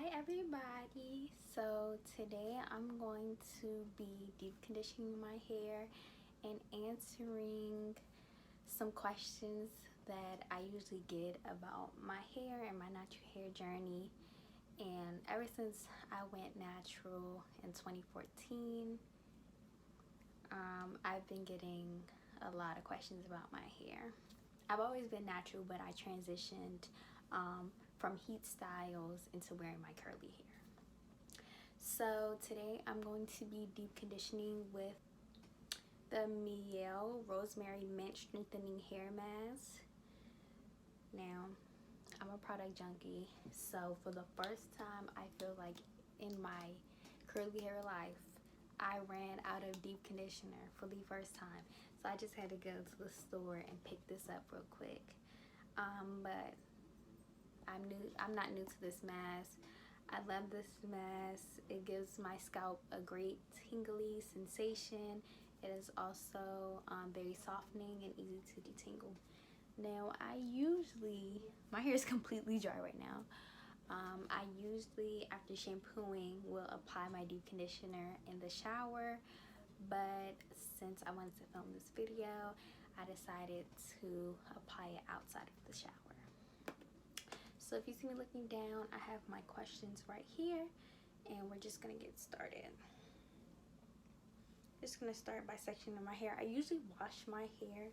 Hi everybody. So today I'm going to be deep conditioning my hair and answering some questions that I usually get about my hair and my natural hair journey. And ever since I went natural in 2014, I've been getting a lot of questions about my hair. I've always been natural, but I transitioned from heat styles into wearing my curly hair. So today I'm going to be deep conditioning with the Mielle Rosemary Mint Strengthening Hair Mask. Now, I'm a product junkie, so for the first time I feel like in my curly hair life, I ran out of deep conditioner for the first time. So I just had to go to the store and pick this up real quick. But I'm not new to this mask. I love this mask. It gives my scalp a great tingly sensation. It is also very softening and easy to detangle. Now my hair is completely dry right now. I usually, after shampooing, will apply my deep conditioner in the shower, but since I wanted to film this video, I decided to apply it outside of the shower. So if you see me looking down, I have my questions right here, and we're just gonna get started. Just gonna start by sectioning my hair. I usually wash my hair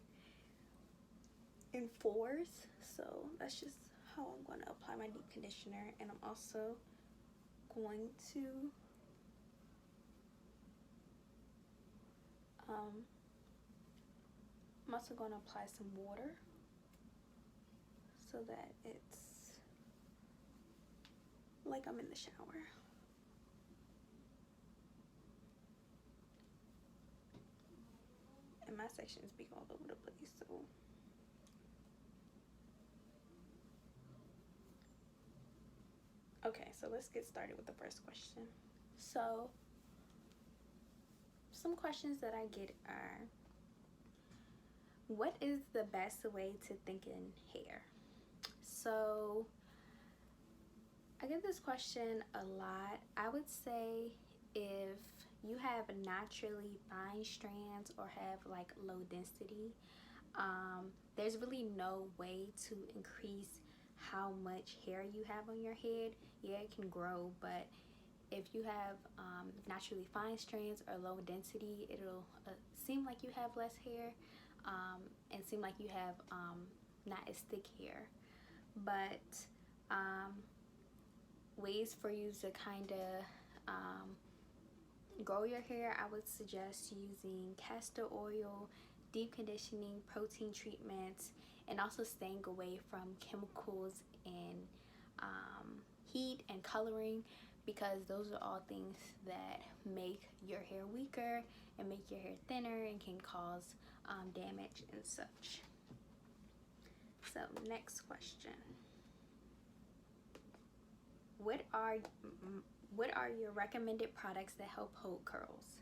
in fours, so that's just how I'm going to apply my deep conditioner. And I'm also going to apply some water so that it's like I'm in the shower. And my sections be all over the place, so okay, so let's get started with the first question. So some questions that I get are, what is the best way to thicken hair? So I get this question a lot. I would say if you have naturally fine strands or have like low density, there's really no way to increase how much hair you have on your head. Yeah, it can grow, but if you have naturally fine strands or low density, it'll seem like you have less hair and seem like you have not as thick hair. But ways for you to kind of grow your hair, I would suggest using castor oil, deep conditioning, protein treatments, and also staying away from chemicals and heat and coloring, because those are all things that make your hair weaker and make your hair thinner and can cause damage and such. So next question. What are your recommended products that help hold curls?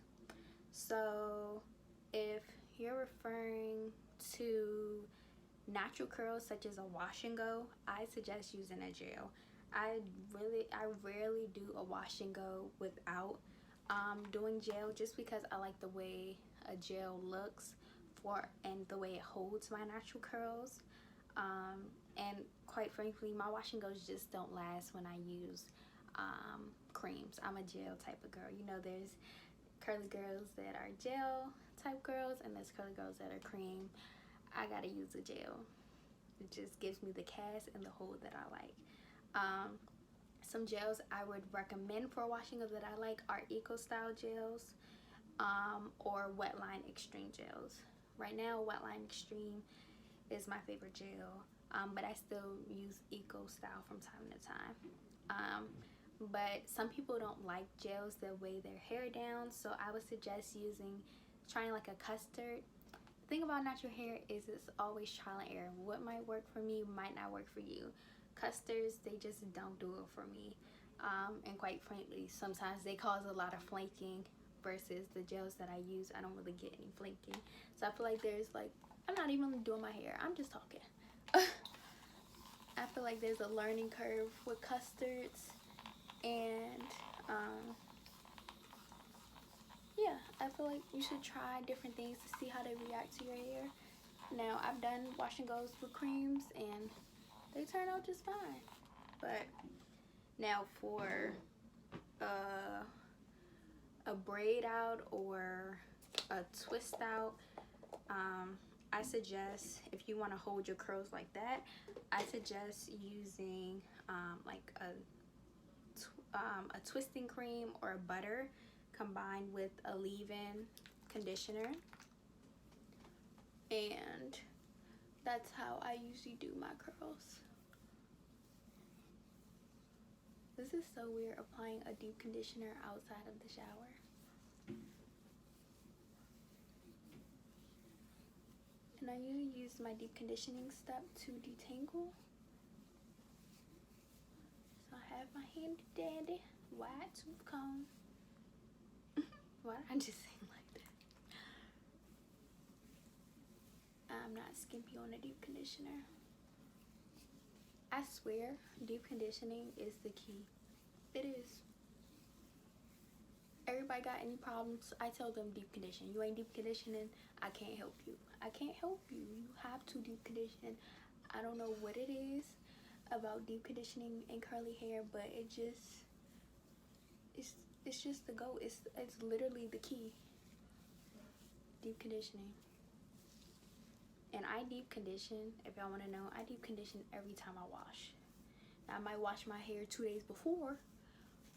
So if you're referring to natural curls such as a wash and go, I suggest using a gel. I rarely do a wash and go without doing gel, just because I like the way a gel looks and the way it holds my natural curls. And quite frankly, my wash and goes just don't last when I use creams. I'm a gel type of girl. You know, there's curly girls that are gel type girls, and there's curly girls that are cream. I gotta use a gel. It just gives me the cast and the hold that I like. Some gels I would recommend for washing up that I like are Eco Style gels or Wetline Extreme gels. Right now, Wetline Extreme is my favorite gel, but I still use Eco Style from time to time. But some people don't like gels that weigh their hair down, so I would suggest trying like a custard. The thing about natural hair is it's always trial and error. What might work for me might not work for you. Custards, they just don't do it for me. And quite frankly, sometimes they cause a lot of flaking, versus the gels that I use, I don't really get any flaking. So I feel like I'm not even doing my hair, I'm just talking. I feel like there's a learning curve with custards, And yeah, I feel like you should try different things to see how they react to your hair. Now, I've done wash and goes with creams and they turn out just fine. But now for a braid out or a twist out, I suggest, if you want to hold your curls like that, I suggest using like a twisting cream or a butter combined with a leave-in conditioner. And that's how I usually do my curls. This is so weird, applying a deep conditioner outside of the shower. And I usually use my deep conditioning step to detangle. So I have my handy dandy wide tooth comb. Why did I just sing like that? I'm not skimpy on a deep conditioner. I swear, deep conditioning is the key. It is. Everybody got any problems, I tell them deep condition. You ain't deep conditioning, I can't help you. I can't help you. You have to deep condition. I don't know what it is about deep conditioning and curly hair, but it just, it's just the go. It's literally the key. Deep conditioning. And I deep condition, if y'all want to know, I deep condition every time I wash. Now, I might wash my hair 2 days before,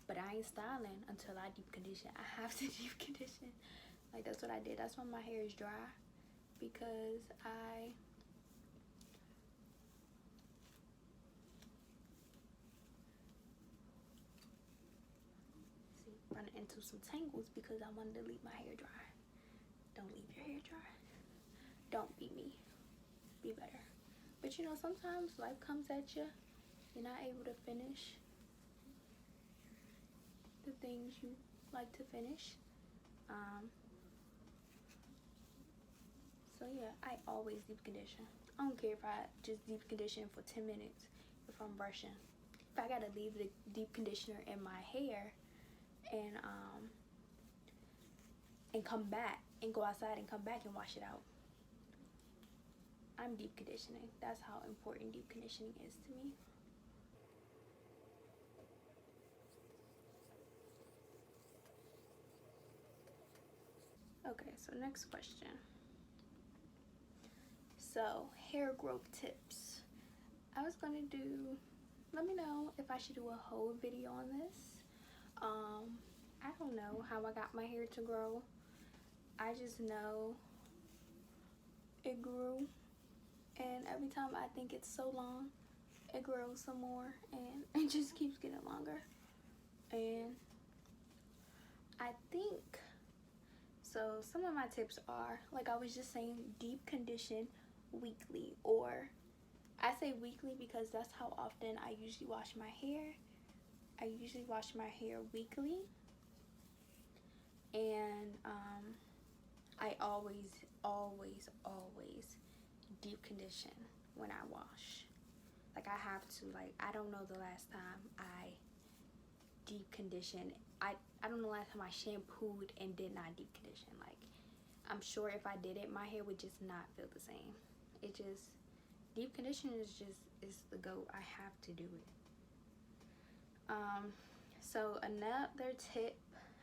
but I ain't styling until I deep condition. I have to deep condition. Like, that's what I did. That's when my hair is dry, because I running into some tangles because I wanted to leave my hair dry. Don't leave your hair dry. Don't be me. Be better. But you know, sometimes life comes at you. You're not able to finish the things you like to finish. So yeah, I always deep condition. I don't care if I just deep condition for 10 minutes if I'm brushing. If I gotta leave the deep conditioner in my hair and come back and go outside and come back and wash it out, I'm deep conditioning. That's how important deep conditioning is to me. Okay, so next question. So, hair growth tips. I was gonna do, let me know if I should do a whole video on this. I don't know how I got my hair to grow. I just know it grew, and every time I think it's so long, it grows some more, and it just keeps getting longer. And I think, so some of my tips are, like I was just saying, deep condition weekly, or I say weekly because that's how often I usually wash my hair. I usually wash my hair weekly, and I always deep condition when I wash. Like, I have to. Like, I don't know the last time I deep conditioned. I don't know the last time I shampooed and did not deep condition. Like, I'm sure if I did it, my hair would just not feel the same. It just, deep condition is the go. I have to do it. So another tip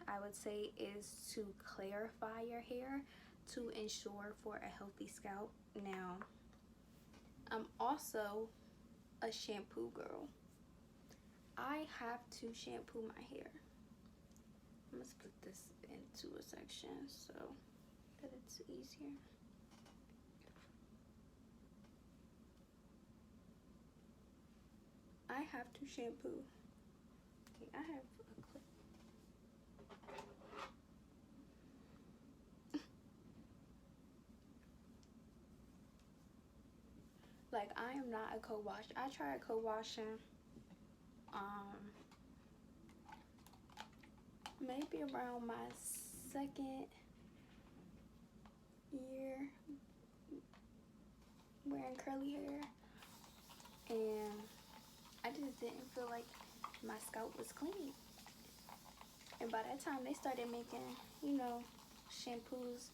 I would say is to clarify your hair to ensure for a healthy scalp. Now, I'm also a shampoo girl. I have to shampoo my hair. I'm gonna split this into a section so that it's easier. I have to shampoo. Okay, I have a clip. Like, I am not a co-wash. I tried co-washing maybe around my second year wearing curly hair, and I just didn't feel like my scalp was clean. And by that time, they started making, you know, shampoos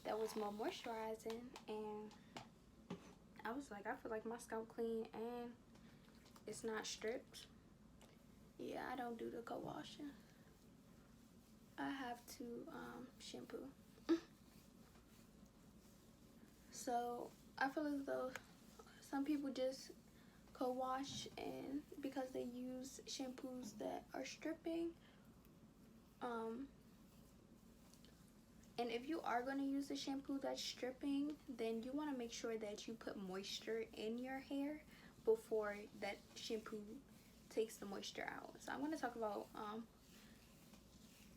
that was more moisturizing. And I was like, I feel like my scalp clean and it's not stripped. Yeah, I don't do the co-washing. I have to shampoo. So I feel as though some people just co-wash, and because they use shampoos that are stripping. And if you are going to use a shampoo that's stripping, then you want to make sure that you put moisture in your hair before that shampoo takes the moisture out. So I'm going to talk about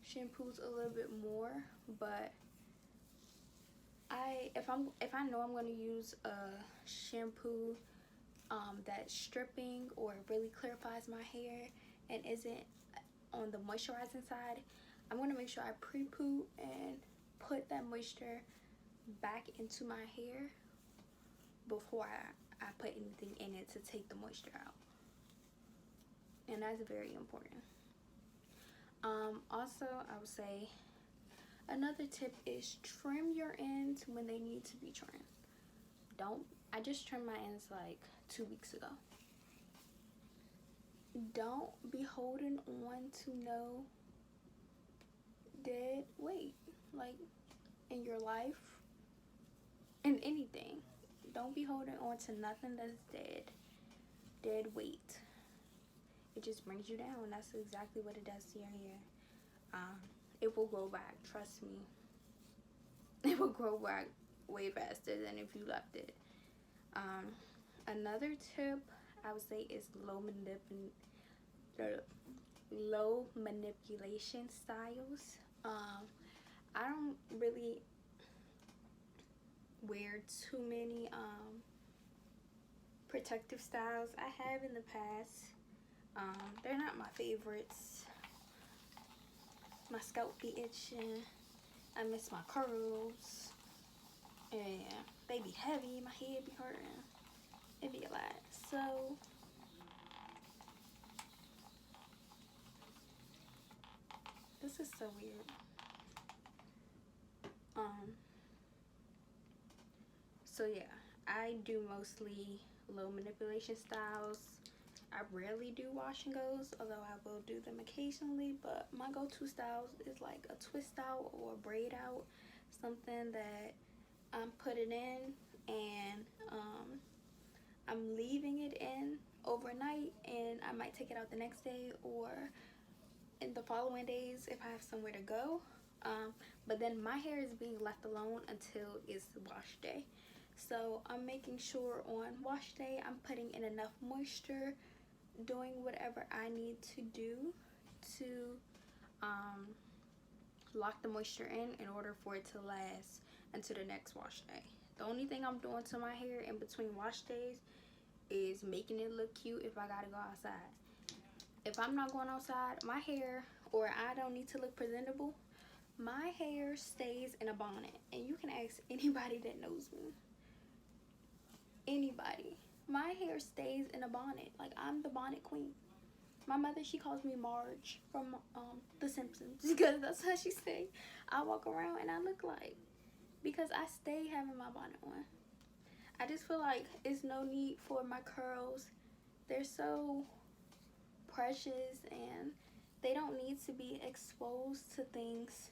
shampoos a little bit more, but if I know I'm going to use a shampoo that's stripping or really clarifies my hair and isn't on the moisturizing side, I'm going to make sure I pre-poo and put that moisture back into my hair before I put anything in it to take the moisture out. And that's very important. Also, I would say another tip is trim your ends when they need to be trimmed. I just trimmed my ends like 2 weeks ago. Don't be holding on to no dead weight, like in your life, in anything. Don't be holding on to nothing that's dead weight. It just brings you down. That's exactly what it does to your hair. It will grow back, trust me. It will grow back way faster than if you left it. Another tip I would say is low manipulation styles. I don't really wear too many protective styles. I have in the past. They're not my favorites. My scalp be itching. I miss my curls. And they be heavy. My head be hurting. It be a lot. So this is so weird. So yeah, I do mostly low manipulation styles. I rarely do wash and goes, although I will do them occasionally. But my go-to styles is like a twist out or a braid out, something that I'm putting in and I'm leaving it in overnight, and I might take it out the next day or in the following days if I have somewhere to go. But then my hair is being left alone until it's wash day. So I'm making sure on wash day I'm putting in enough moisture, doing whatever I need to do to lock the moisture in order for it to last until the next wash day. The only thing I'm doing to my hair in between wash days is making it look cute if I gotta go outside. If I'm not going outside, my hair, or I don't need to look presentable, my hair stays in a bonnet. And you can ask anybody that knows me. Anybody. My hair stays in a bonnet. Like, I'm the bonnet queen. My mother, she calls me Marge from The Simpsons because that's how she say I walk around and I look like, because I stay having my bonnet on. I just feel like it's no need for my curls. They're so precious and they don't need to be exposed to things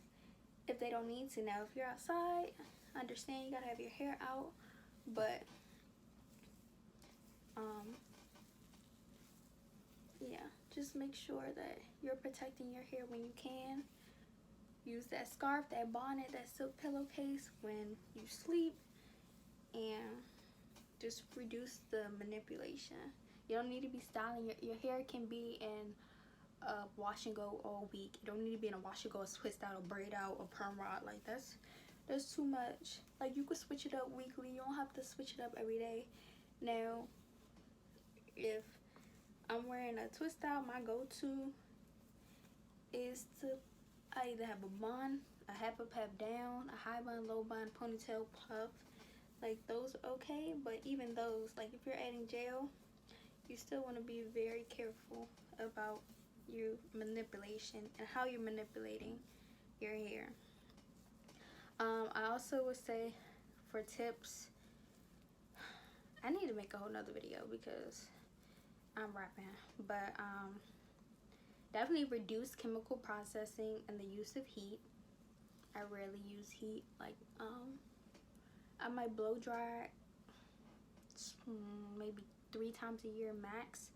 if they don't need to. Now, if you're outside, I understand you gotta have your hair out, but yeah, just make sure that you're protecting your hair when you can. Use that scarf, that bonnet, that silk pillowcase when you sleep, and just reduce the manipulation. You don't need to be styling. Your hair can be in a wash and go all week. You don't need to be in a wash and go, a twist out, a braid out, a perm rod. Like, that's too much. Like, you could switch it up weekly. You don't have to switch it up every day. Now, if I'm wearing a twist out, my go-to is to either have a bun, a half a puff down, a high bun, low bun, ponytail, puff. Like, those are okay, but even those, like, if you're adding gel, you still want to be very careful about your manipulation and how you're manipulating your hair. I also would say for tips, I need to make a whole nother video because I'm rapping, but definitely reduce chemical processing and the use of heat. I rarely use heat. Like I might blow dry maybe 3 times a year max.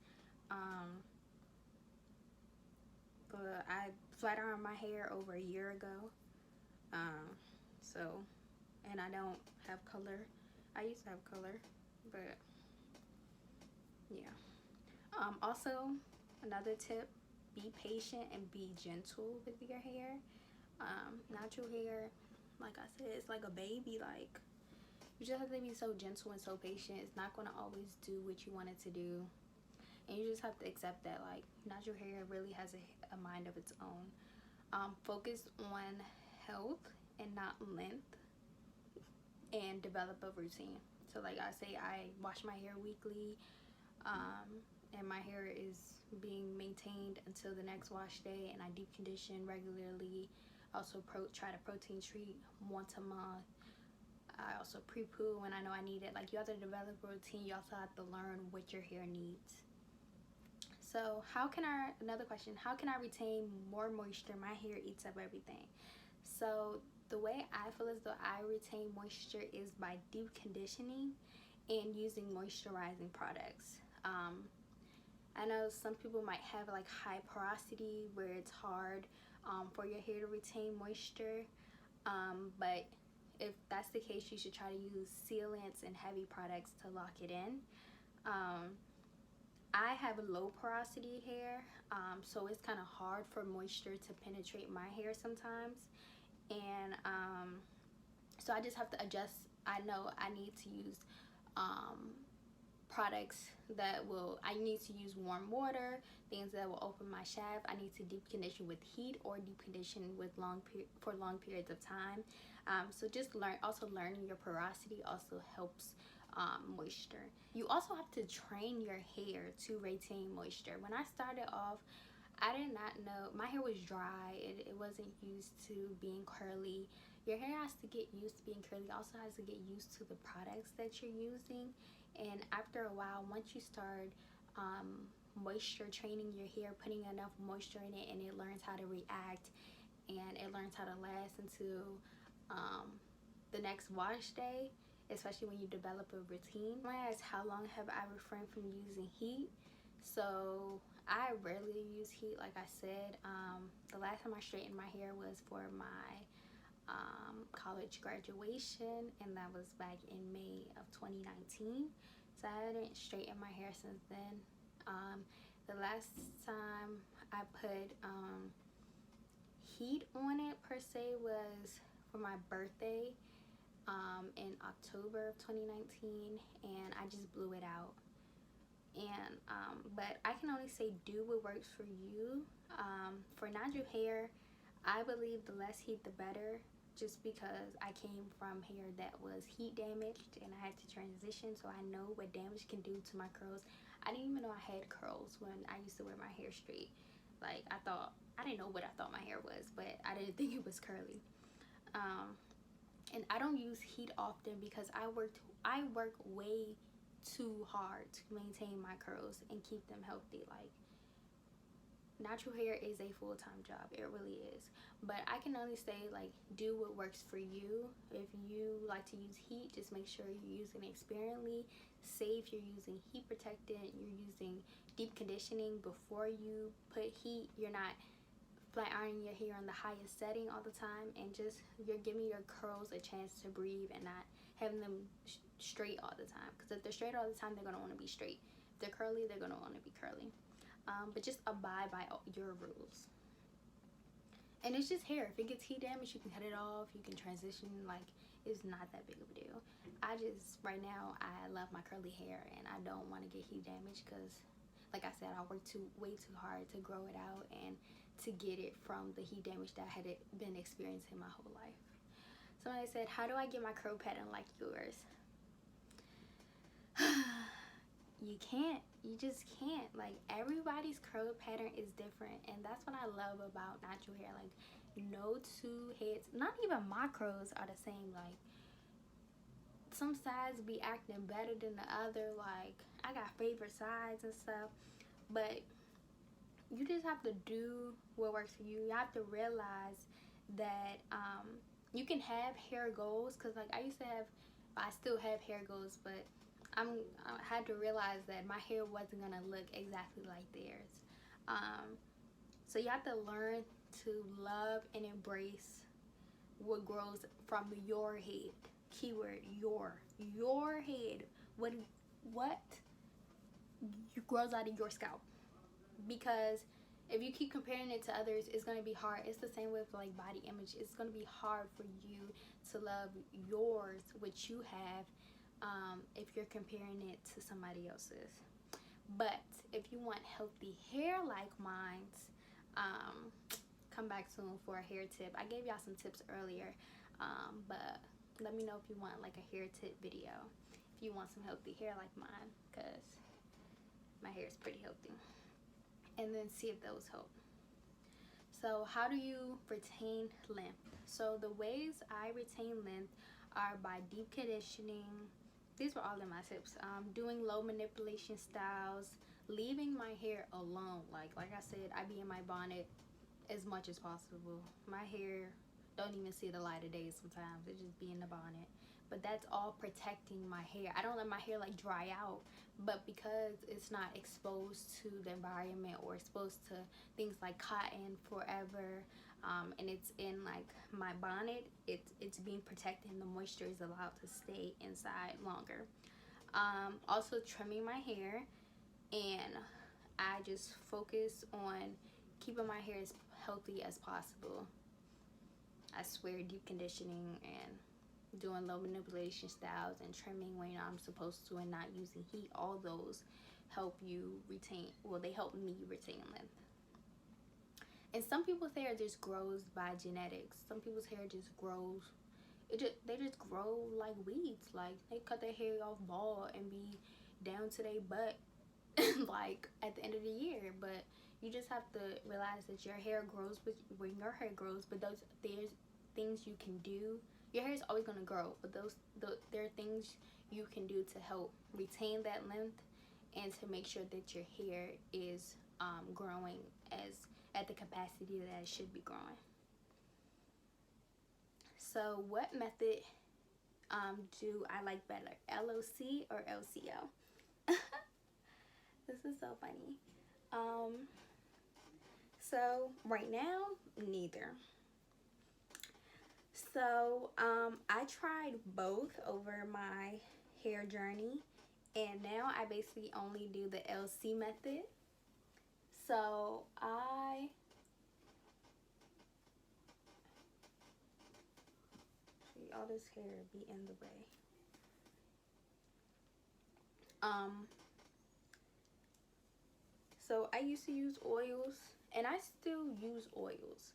But I flat ironed my hair over a year ago. So, and I don't have color. I used to have color, but yeah. Also, another tip, be patient and be gentle with your hair. Natural hair, like I said, it's like a baby. Like, you just have to be so gentle and so patient. It's not going to always do what you want it to do. And you just have to accept that, like, natural hair really has a mind of its own. Focus on health and not length, and develop a routine. So like I say, I wash my hair weekly, and my hair is being maintained until the next wash day, and I deep condition regularly. Also try to protein treat once a month. I also pre-poo when I know I need it. Like, you have to develop a routine. You also have to learn what your hair needs. So another question, how can I retain more moisture? My hair eats up everything. So the way I feel as though I retain moisture is by deep conditioning and using moisturizing products. I know some people might have like high porosity where it's hard for your hair to retain moisture, but if that's the case, you should try to use sealants and heavy products to lock it in. I have low porosity hair, so it's kind of hard for moisture to penetrate my hair sometimes, and so I just have to adjust. I know I need to use products I need to use warm water, things that will open my shaft. I need to deep condition with heat or deep condition with for long periods of time. So just learning your porosity also helps moisture. You also have to train your hair to retain moisture. When I started off, I did not know, my hair was dry. It wasn't used to being curly. Your hair has to get used to being curly. It also has to get used to the products that you're using. And after a while, once you start moisture training your hair, putting enough moisture in it, and it learns how to react, and it learns how to last until the next wash day, especially when you develop a routine. I asked how long have I refrained from using heat. So I rarely use heat. Like I said, the last time I straightened my hair was for my college graduation, and that was back in May of 2019. So I hadn't straightened my hair since then. The last time I put heat on it per se was for my birthday in October of 2019, and I just blew it out. And but I can only say do what works for you. For natural hair, I believe the less heat the better, just because I came from hair that was heat damaged and I had to transition, so I know what damage can do to my curls. I didn't even know I had curls when I used to wear my hair straight. Like, I didn't know what I thought my hair was, but I didn't think it was curly. And I don't use heat often because I work way too hard to maintain my curls and keep them healthy. Like, natural hair is a full-time job. It really is. But I can only say, like, do what works for you. If you like to use heat, just make sure you're using it sparingly. Say if you're using heat protectant, you're using deep conditioning before you put heat. You're not flat ironing your hair on the highest setting all the time, and just you're giving your curls a chance to breathe and not having them straight all the time. Because if they're straight all the time, they're going to want to be straight. If they're curly, they're going to want to be curly. But just abide by your rules. And it's just hair. If it gets heat damage, you can cut it off. You can transition. Like, it's not that big of a deal. Right now, I love my curly hair, and I don't want to get heat damage because, like I said, I worked way too hard to grow it out and to get it from the heat damage that I had been experiencing my whole life. Somebody said, how do I get my curl pattern like yours? you can't. You just can't. Like, everybody's curl pattern is different, and that's what I love about natural hair. Like, no two heads, not even my curls are the same. Like, some sides be acting better than the other. Like, I got favorite sides and stuff, but you just have to do what works for you. You have to realize that you can have hair goals, because like I still have hair goals, but I had to realize that my hair wasn't gonna look exactly like theirs. So you have to learn to love and embrace what grows from your head. Keyword your head. What grows out of your scalp. Because if you keep comparing it to others, it's going to be hard. It's the same with like body image. It's going to be hard for you to love yours, what you have, if you're comparing it to somebody else's. But if you want healthy hair like mine, come back soon for a hair tip. I gave y'all some tips earlier, but let me know if you want like a hair tip video, if you want some healthy hair like mine, because my hair is pretty healthy. And then see if those help. So how do you retain length? So the ways I retain length are by deep conditioning. These were all in my tips. Doing low manipulation styles, leaving my hair alone. Like I said, I be in my bonnet as much as possible. My hair don't even see the light of day sometimes. It just be in the bonnet. But that's all protecting my hair. I don't let my hair like dry out, but because it's not exposed to the environment or exposed to things like cotton forever, and it's in like my bonnet, it's being protected and the moisture is allowed to stay inside longer. Also trimming my hair, and I just focus on keeping my hair as healthy as possible. I swear, deep conditioning and doing low manipulation styles and trimming when I'm supposed to and not using heat, all those help you retain, well, they help me retain length. And some people's hair just grows by genetics. Some people's hair just grows, they just grow like weeds. Like, they cut their hair off bald and be down to their butt like at the end of the year. But you just have to realize that your hair grows when your hair grows, but there's things you can do. Your hair is always going to grow, but there are things you can do to help retain that length and to make sure that your hair is growing at the capacity that it should be growing. So what method do I like better, LOC or LCO? This is so funny. So right now, neither. So I tried both over my hair journey, and now I basically only do the LC method. So see, all this hair be in the way. So I used to use oils, and I still use oils.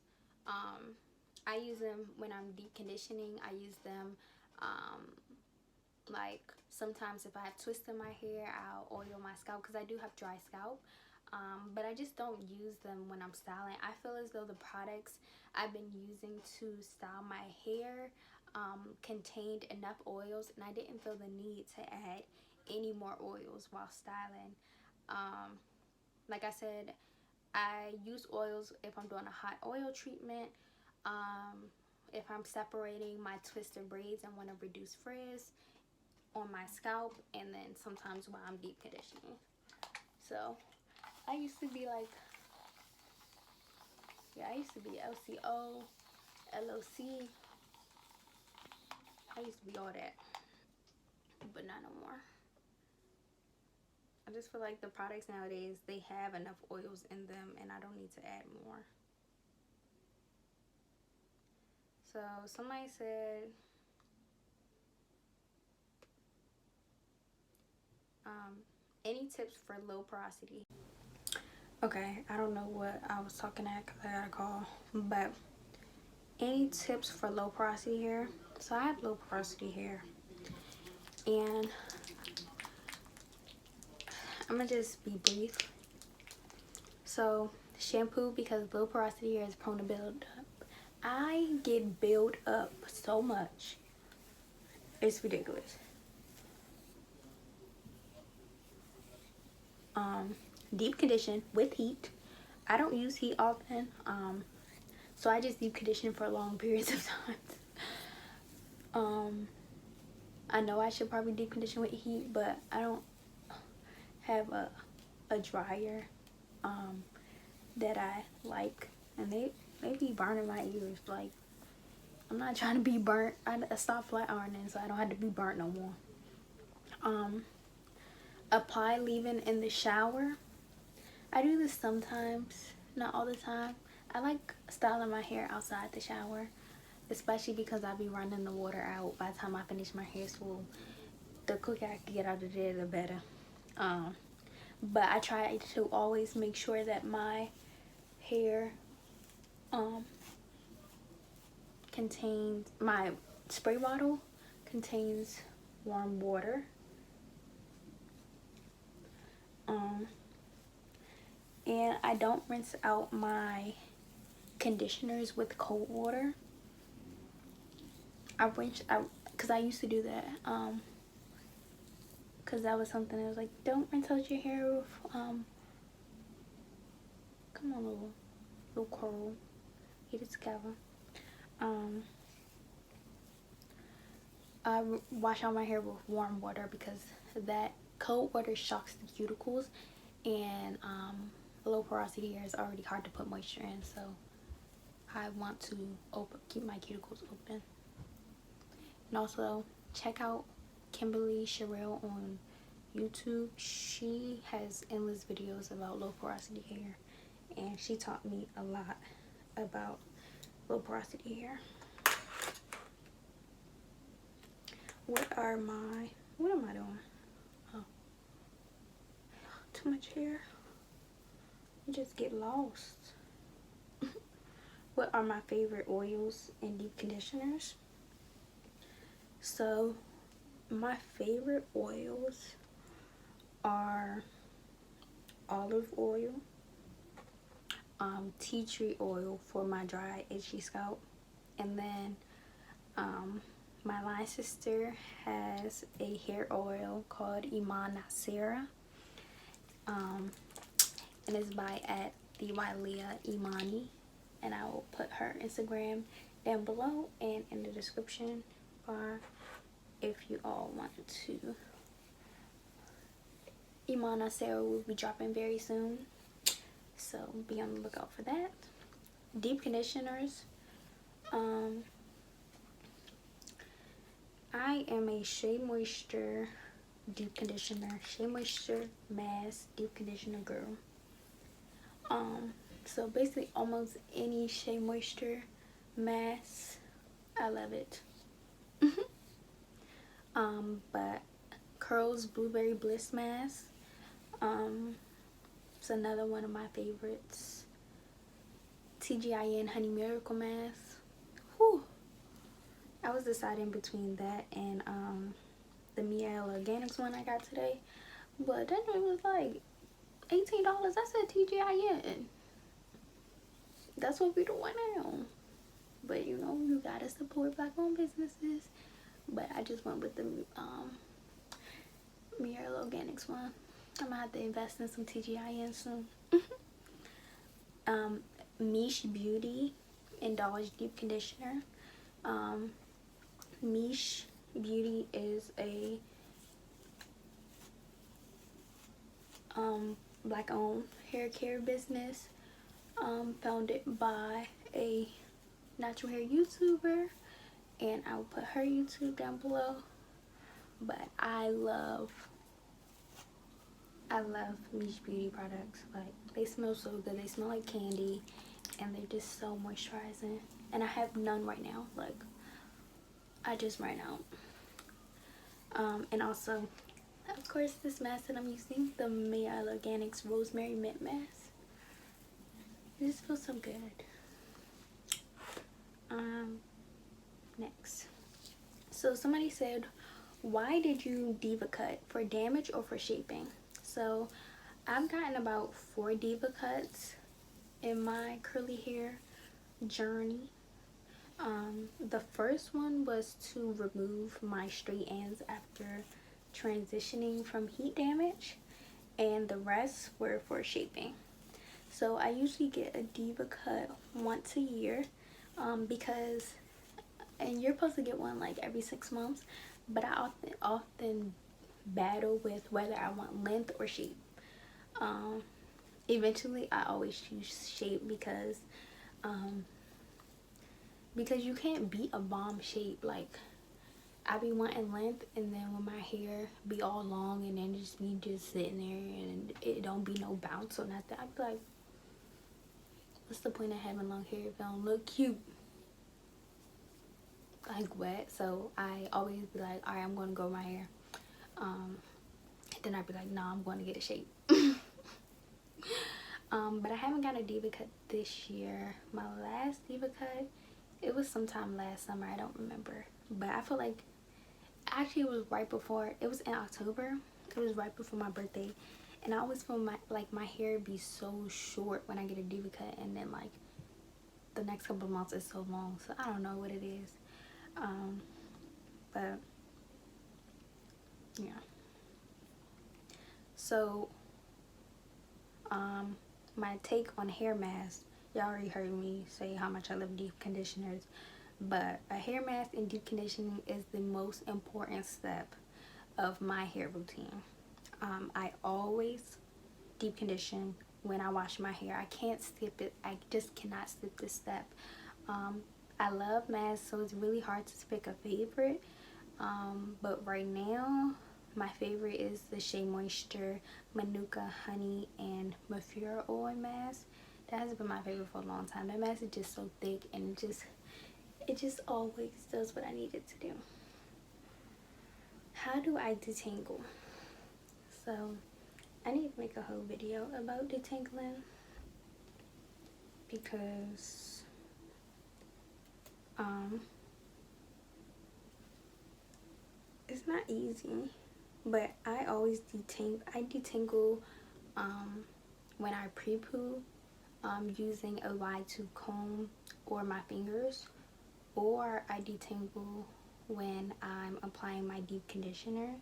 I use them when I'm deep conditioning. I use them like sometimes if I have twists in my hair, I'll oil my scalp because I do have dry scalp. But I just don't use them when I'm styling. I feel as though the products I've been using to style my hair contained enough oils, and I didn't feel the need to add any more oils while styling. Like I said, I use oils if I'm doing a hot oil treatment, if I'm separating my twisted braids and want to reduce frizz on my scalp, and then sometimes when I'm deep conditioning. So I used to be like, I used to be LCO, LOC. I used to be all that, but not no more. I just feel like the products nowadays, they have enough oils in them, and I don't need to add more. So somebody said, any tips for low porosity? Okay, I don't know what I was talking at because I got a call, but any tips for low porosity hair? So I have low porosity hair, and I'm gonna just be brief. So shampoo, because low porosity hair is prone to build up. I get built up so much. It's ridiculous. Deep condition with heat. I don't use heat often. So I just deep condition for long periods of time. I know I should probably deep condition with heat, but I don't have a dryer that I like, and they be burning my ears. Like, I'm not trying to be burnt. I stopped flat ironing, so I don't have to be burnt no more. Apply leave-in in the shower. I do this sometimes, not all the time. I like styling my hair outside the shower, especially because I be running the water out by the time I finish my hair. So the quicker I can get out of there, the better. But I try to always make sure that my hair contains, my spray bottle contains warm water. And I don't rinse out my conditioners with cold water. I rinse out, because I used to do that. Because that was something that was like, don't rinse out your hair with, come on, little coral. Get it together. I wash out my hair with warm water, because that cold water shocks the cuticles, and low porosity hair is already hard to put moisture in, so I want to keep my cuticles open. And also check out Kimberly Sherrill on YouTube. She has endless videos about low porosity hair, and she taught me a lot about low porosity hair. What am I doing? Oh, too much hair. You just get lost. What are my favorite oils and deep conditioners? So my favorite oils are olive oil, tea tree oil for my dry itchy scalp, and then my line sister has a hair oil called Iman Nassirah, and it's by at the Wylea Imani, and I will put her Instagram down below and in the description bar if you all want to. Iman Nassirah will be dropping very soon, so be on the lookout for that. Deep conditioners. I am a Shea Moisture deep conditioner, Shea Moisture mask deep conditioner girl. So basically almost any Shea Moisture mask, I love it. But Curls Blueberry Bliss mask, it's another one of my favorites. TGIN Honey Miracle mask. Whew. I was deciding between that and the Miel Organics one I got today, but that one was like $18. I said TGIN. That's what we doing now. But you know, you gotta support black owned businesses. But I just went with the Miel Organics one. I'm gonna have to invest in some TGIN soon. Mish Beauty Indulge Deep Conditioner. Mish Beauty is a black owned hair care business, founded by a natural hair YouTuber, and I'll put her YouTube down below. But I love Mish Beauty products. Like, they smell so good. They smell like candy, and they're just so moisturizing. And I have none right now. Like, I just ran out. And also, of course, this mask that I'm using, the Miel Organics Rosemary Mint Mask. It just feels so good. Next. So somebody said, why did you diva cut? For damage or for shaping? So I've gotten about 4 diva cuts in my curly hair journey. The first one was to remove my straight ends after transitioning from heat damage, and the rest were for shaping. So I usually get a diva cut once a year, because, and you're supposed to get one like every 6 months, but I often battle with whether I want length or shape. Eventually I always choose shape because you can't beat a bomb shape. Like, I be wanting length, and then when my hair be all long and then just be just sitting there and it don't be no bounce or nothing, I be like, what's the point of having long hair if it don't look cute? Like what? So I always be like, alright, I'm gonna grow my hair. Then I'd be like, nah, I'm going to get a shape. But I haven't got a diva cut this year. My last diva cut, it was sometime last summer, I don't remember. But I feel like, actually it was right before, it was in October. It was right before my birthday. And I always feel my hair be so short when I get a diva cut, and then like the next couple of months is so long. So I don't know what it is. But yeah. So my take on hair masks, y'all already heard me say how much I love deep conditioners, but a hair mask and deep conditioning is the most important step of my hair routine. I always deep condition when I wash my hair. I can't skip it. I just cannot skip this step. I love masks, so it's really hard to pick a favorite. But right now, my favorite is the Shea Moisture Manuka Honey and Mafura Oil mask. That has been my favorite for a long time. That mask is just so thick, and it just always does what I need it to do. How do I detangle? So I need to make a whole video about detangling, because it's not easy. But I always detangle. I detangle when I pre-poo, using a wide tooth comb or my fingers, or I detangle when I'm applying my deep conditioner,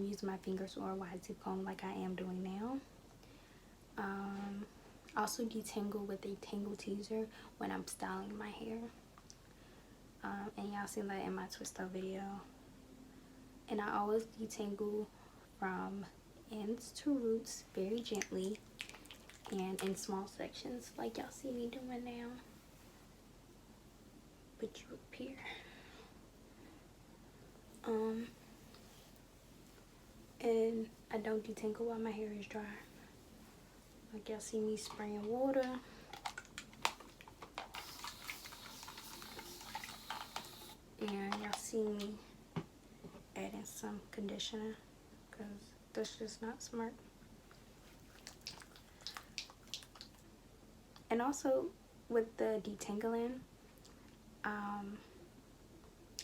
using my fingers or a wide tooth comb like I am doing now. Also detangle with a tangle teaser when I'm styling my hair. And y'all seen that in my twist out video. And I always detangle from ends to roots very gently and in small sections like y'all see me doing now. But you up here. And I don't detangle while my hair is dry. Like y'all see me spraying water. And y'all see me adding some conditioner, because that's just not smart. And also with the detangling,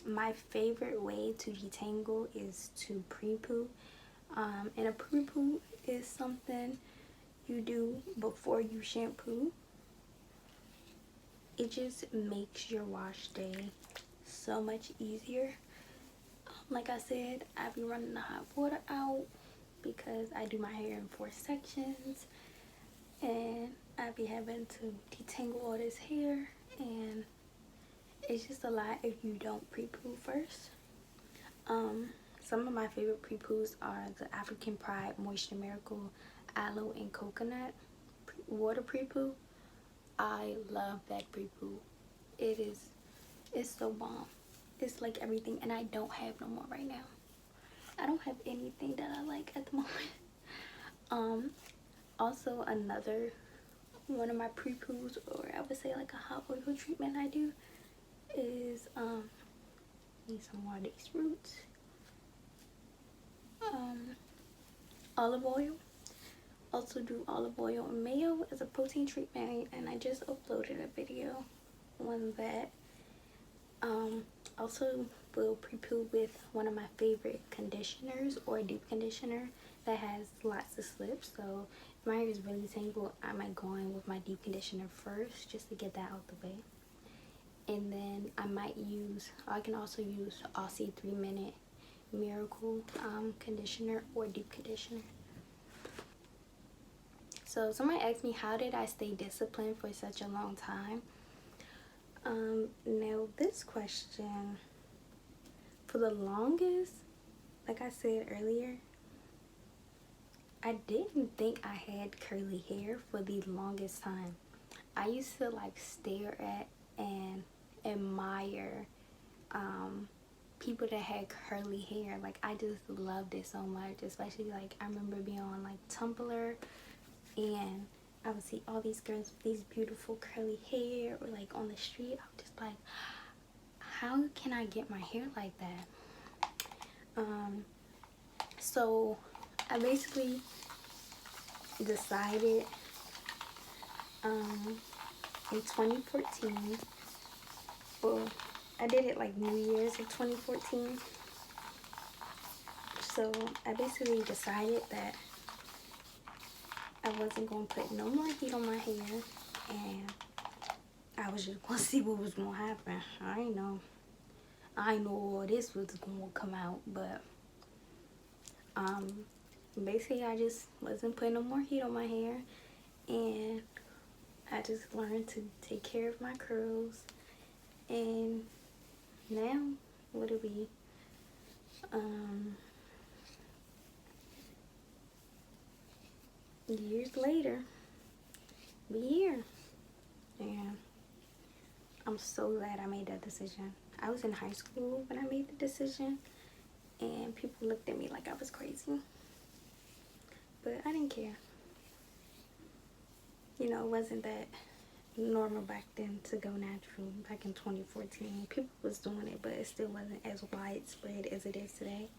my favorite way to detangle is to pre-poo. And a pre-poo is something you do before you shampoo. It just makes your wash day so much easier. Like I said, I be running the hot water out because I do my hair in 4 sections, and I be having to detangle all this hair, and it's just a lot if you don't pre-poo first. Some of my favorite pre-poos are the African Pride Moisture Miracle Aloe and Coconut Water Pre-poo. I love that pre-poo. It's so bomb. It's like everything, and I don't have no more right now. I don't have anything that I like at the moment. Also another one of my pre-poos, or I would say like a hot oil treatment I do, is need some more of these roots. Olive oil. Also do olive oil and mayo as a protein treatment, and I just uploaded a video on that. Also will pre-poo with one of my favorite conditioners or deep conditioner that has lots of slips. So if my hair is really tangled, I might go in with my deep conditioner first just to get that out the way. And then I can also use Aussie 3-minute Miracle conditioner or deep conditioner. So somebody asked me, how did I stay disciplined for such a long time? Now this question, for the longest, like I said earlier, I didn't think I had curly hair for the longest time. I used to like stare at and admire people that had curly hair. Like I just loved it so much, especially like I remember being on like Tumblr and I would see all these girls with these beautiful curly hair, or like on the street. I was just like, how can I get my hair like that? So I basically decided in 2014, well, I did it like New Year's of 2014. So I basically decided that I wasn't going to put no more heat on my hair, and I was just going to see what was going to happen. I know all this was going to come out, but basically I just wasn't putting no more heat on my hair, and I just learned to take care of my curls. And now, what do we, years later, we here, and I'm so glad I made that decision. I was in high school when I made the decision, and people looked at me like I was crazy, but I didn't care. You know, it wasn't that normal back then to go natural. Back in 2014, people was doing it, but it still wasn't as widespread as it is today.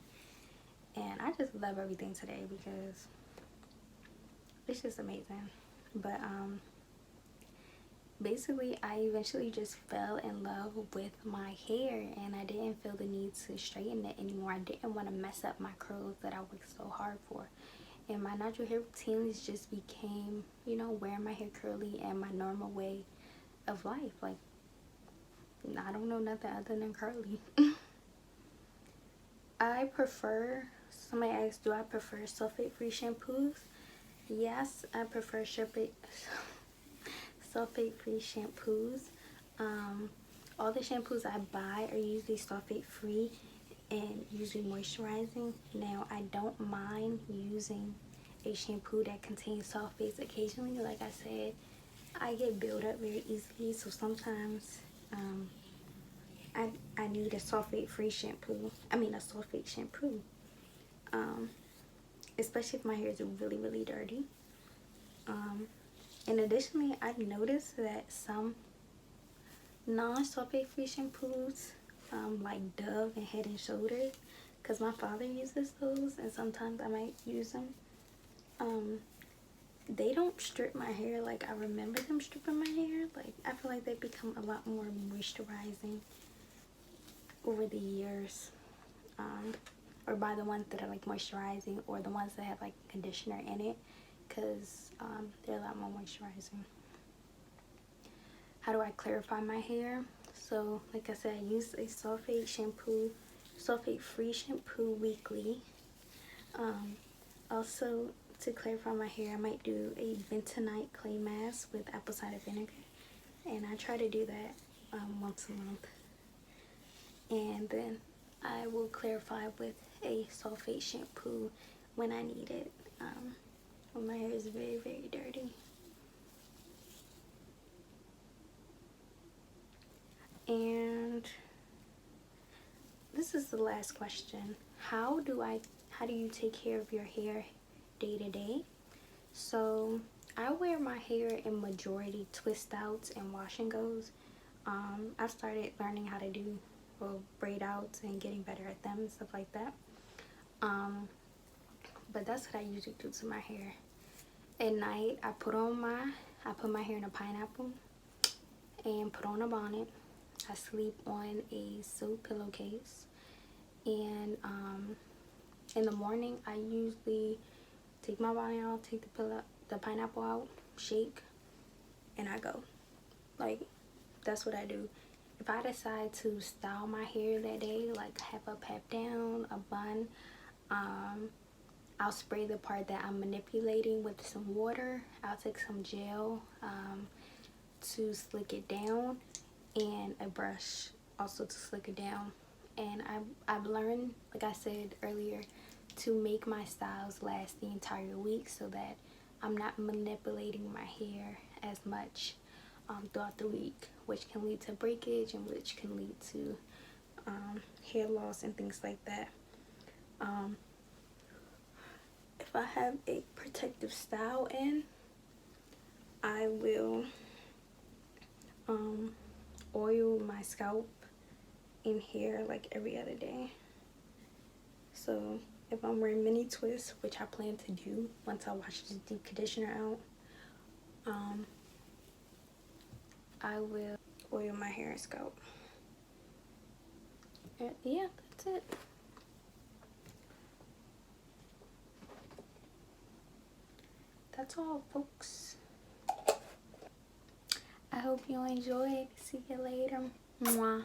And I just love everything today because it's just amazing. But basically I eventually just fell in love with my hair, and I didn't feel the need to straighten it anymore. I didn't want to mess up my curls that I worked so hard for. And my natural hair routines just became, you know, wearing my hair curly and my normal way of life. Like, I don't know nothing other than curly. Somebody asked, do I prefer sulfate-free shampoos? Yes, I prefer sulfate-free shampoos. All the shampoos I buy are usually sulfate-free and usually moisturizing. Now, I don't mind using a shampoo that contains sulfates occasionally. Like I said, I get built up very easily, so sometimes I need a sulfate-free shampoo. I mean, a sulfate shampoo. Especially if my hair is really, really dirty. And additionally, I've noticed that some non-sulfate free shampoos, like Dove and Head and Shoulders, because my father uses those and sometimes I might use them, they don't strip my hair like I remember them stripping my hair. Like, I feel like they become a lot more moisturizing over the years, or by the ones that are like moisturizing, or the ones that have like conditioner in it, because they're a lot more moisturizing. How do I clarify my hair? So like I said, I use a sulfate free shampoo weekly. Also, to clarify my hair, I might do a bentonite clay mask with apple cider vinegar, and I try to do that once a month. And then I will clarify with a sulfate shampoo when I need it, when my hair is very, very dirty. And this is the last question. How do you take care of your hair day to day? So I wear my hair in majority twist outs and wash and goes. I started learning how to do braid outs and getting better at them and stuff like that. But that's what I usually do to my hair. At night, I put my hair in a pineapple and put on a bonnet. I sleep on a silk pillowcase, and in the morning I usually take my bonnet out, take the pineapple out, shake, and I go. Like, that's what I do. If I decide to style my hair that day, like have a pep down, a bun, I'll spray the part that I'm manipulating with some water. I'll take some gel to slick it down, and a brush also to slick it down. And I've learned, like I said earlier, to make my styles last the entire week so that I'm not manipulating my hair as much throughout the week, which can lead to breakage and which can lead to hair loss and things like that. If I have a protective style in, I will oil my scalp and hair like every other day. So if I'm wearing mini twists, which I plan to do once I wash the deep conditioner out, I will oil my hair and scalp. Yeah, that's it. That's all, folks. I hope you enjoyed. See you later. Mwah.